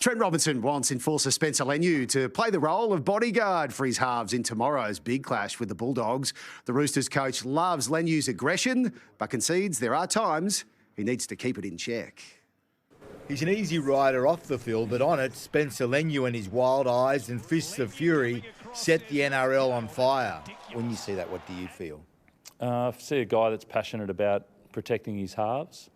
Trent Robinson wants enforcer Spencer Leniu to play the role of bodyguard for his halves in tomorrow's big clash with the Bulldogs. The Roosters coach loves Leniu's aggression, but concedes there are times he needs to keep it in check. He's an easy rider off the field, but on it, Spencer Leniu and his wild eyes and fists of fury set the NRL on fire. When you see that, what do you feel? I see a guy that's passionate about protecting his halves.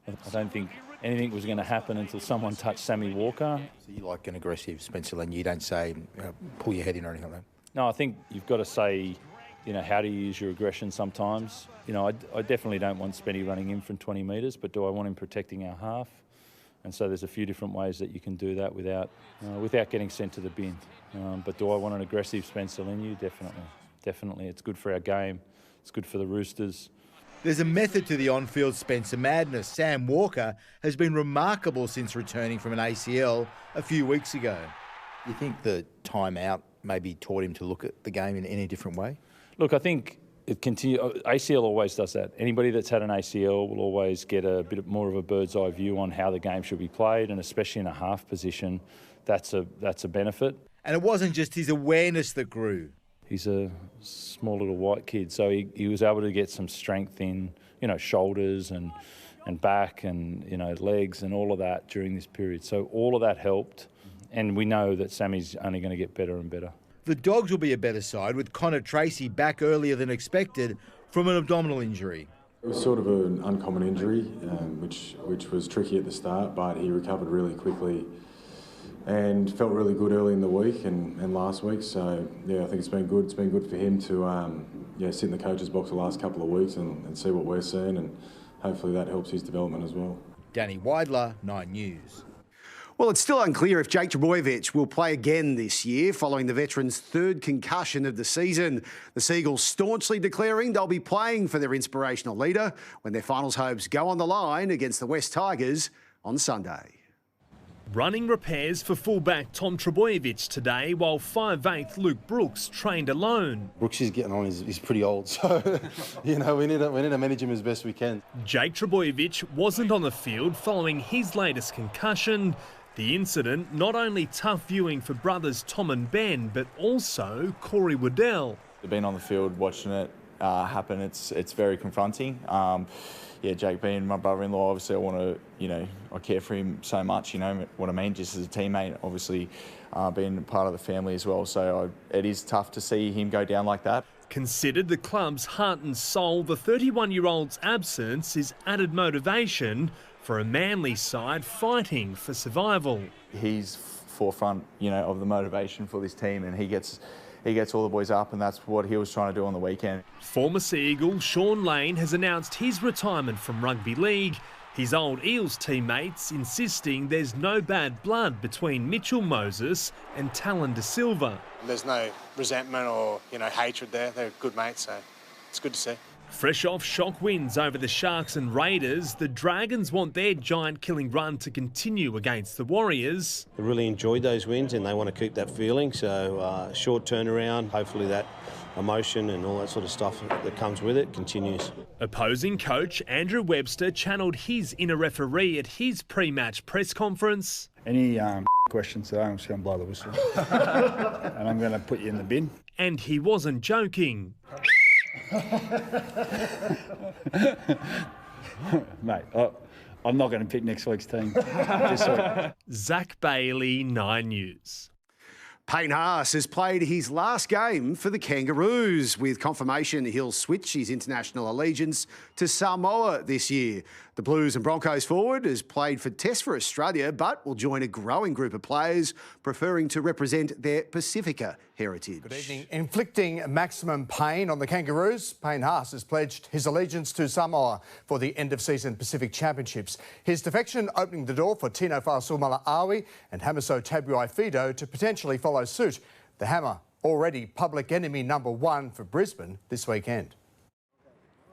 I don't think anything was going to happen until someone touched Sammy Walker. So you like an aggressive Spencer Leniu, you don't say pull your head in or anything like that? No, I think you've got to say, how do you use your aggression sometimes? I definitely don't want Spenny running in from 20 metres, but do I want him protecting our half? And so there's a few different ways that you can do that without getting sent to the bin. But do I want an aggressive Spencer Leniu? Definitely. Definitely. It's good for our game. It's good for the Roosters. There's a method to the on-field Spencer madness. Sam Walker has been remarkable since returning from an ACL a few weeks ago. You think the timeout maybe taught him to look at the game in any different way? Look, I think ACL always does that. Anybody that's had an ACL will always get a bit more of a bird's eye view on how the game should be played, and especially in a half position, that's a benefit. And it wasn't just his awareness that grew. He's a small little white kid, so he was able to get some strength in, shoulders and back and, legs and all of that during this period. So all of that helped, and we know that Sammy's only going to get better and better. The Dogs will be a better side with Connor Tracy back earlier than expected from an abdominal injury. It was sort of an uncommon injury, which was tricky at the start, but he recovered really quickly and felt really good early in the week and last week. So, yeah, I think it's been good. It's been good for him to sit in the coach's box the last couple of weeks and see what we're seeing, and hopefully that helps his development as well. Danny Weidler, 9 News. Well, it's still unclear if Jake Trbojevic will play again this year following the veteran's third concussion of the season. The Seagulls staunchly declaring they'll be playing for their inspirational leader when their finals hopes go on the line against the West Tigers on Sunday. Running repairs for fullback Tom Trbojevic today, while 5'8" Luke Brooks trained alone. Brooks is getting on, he's pretty old, so we need to manage him as best we can. Jake Trbojevic wasn't on the field following his latest concussion. The incident not only tough viewing for brothers Tom and Ben, but also Corey Waddell. Being on the field watching it happen, it's very confronting. Jake being my brother-in-law, obviously I want to, I care for him so much, what I mean, just as a teammate, obviously being part of the family as well. So it is tough to see him go down like that. Considered the club's heart and soul, the 31-year-old's absence is added motivation for a Manly side fighting for survival. He's forefront, of the motivation for this team, and he gets all the boys up, and that's what he was trying to do on the weekend. Former Sea Eagle Sean Lane has announced his retirement from rugby league. His old Eels teammates insisting there's no bad blood between Mitchell Moses and Talon De Silva. There's no resentment or hatred there. They're good mates, so it's good to see. Fresh off shock wins over the Sharks and Raiders, the Dragons want their giant-killing run to continue against the Warriors. They really enjoyed those wins and they want to keep that feeling, so short turnaround, hopefully that emotion and all that sort of stuff that comes with it continues. Opposing coach Andrew Webster channelled his inner referee at his pre-match press conference. Any questions today, I'm just going to blow the whistle. And I'm going to put you in the bin. And he wasn't joking. Mate, I'm not going to pick next week's team. Zach Bailey, 9 News. Payne Haas has played his last game for the Kangaroos, with confirmation he'll switch his international allegiance to Samoa this year. The Blues and Broncos forward has played for Test for Australia, but will join a growing group of players preferring to represent their Pacifica heritage. Good evening. Inflicting maximum pain on the Kangaroos, Payne Haas has pledged his allegiance to Samoa for the end-of-season Pacific Championships. His defection opening the door for Tino Fa'asuamaleaui and Hamiso Tabuai-Fidow to potentially follow suit. The Hammer already public enemy #1 for Brisbane this weekend.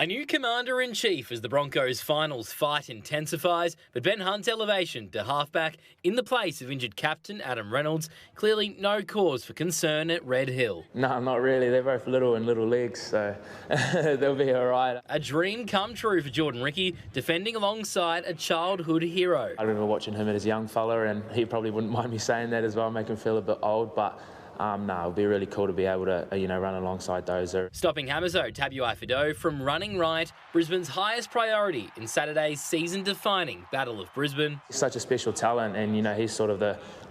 A new commander-in-chief as the Broncos' finals fight intensifies, but Ben Hunt's elevation to halfback in the place of injured captain Adam Reynolds, clearly no cause for concern at Red Hill. No, not really. They're both little in little leagues, so they'll be all right. A dream come true for Jordan Ricky, defending alongside a childhood hero. I remember watching him as a young fella, and he probably wouldn't mind me saying that as well, make him feel a bit old, but no, it'd be really cool to be able to, run alongside those. Stopping Hamiso Tabuai-Fidow from running right, Brisbane's highest priority in Saturday's season-defining Battle of Brisbane. He's such a special talent, and, he's sort of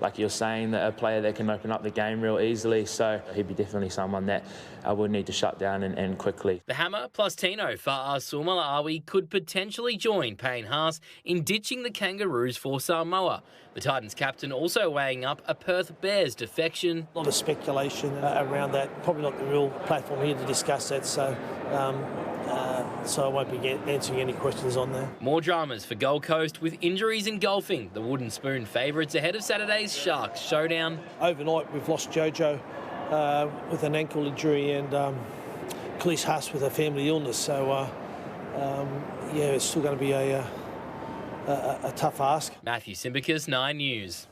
like you're saying, a player that can open up the game real easily, so he'd be definitely someone that I would need to shut down and quickly. The hammer plus Tino Fa'a Sumala-Awi could potentially join Payne Haas in ditching the Kangaroos for Samoa. The Titans captain also weighing up a Perth Bears defection. A lot of speculation around that. Probably not the real platform here to discuss that, so I won't be answering any questions on that. More dramas for Gold Coast with injuries engulfing the Wooden Spoon favourites ahead of Saturday's Sharks showdown. Overnight we've lost Jojo with an ankle injury and Payne Haas with a family illness, so it's still going to be a tough ask. Matthew Simbicus, 9 News.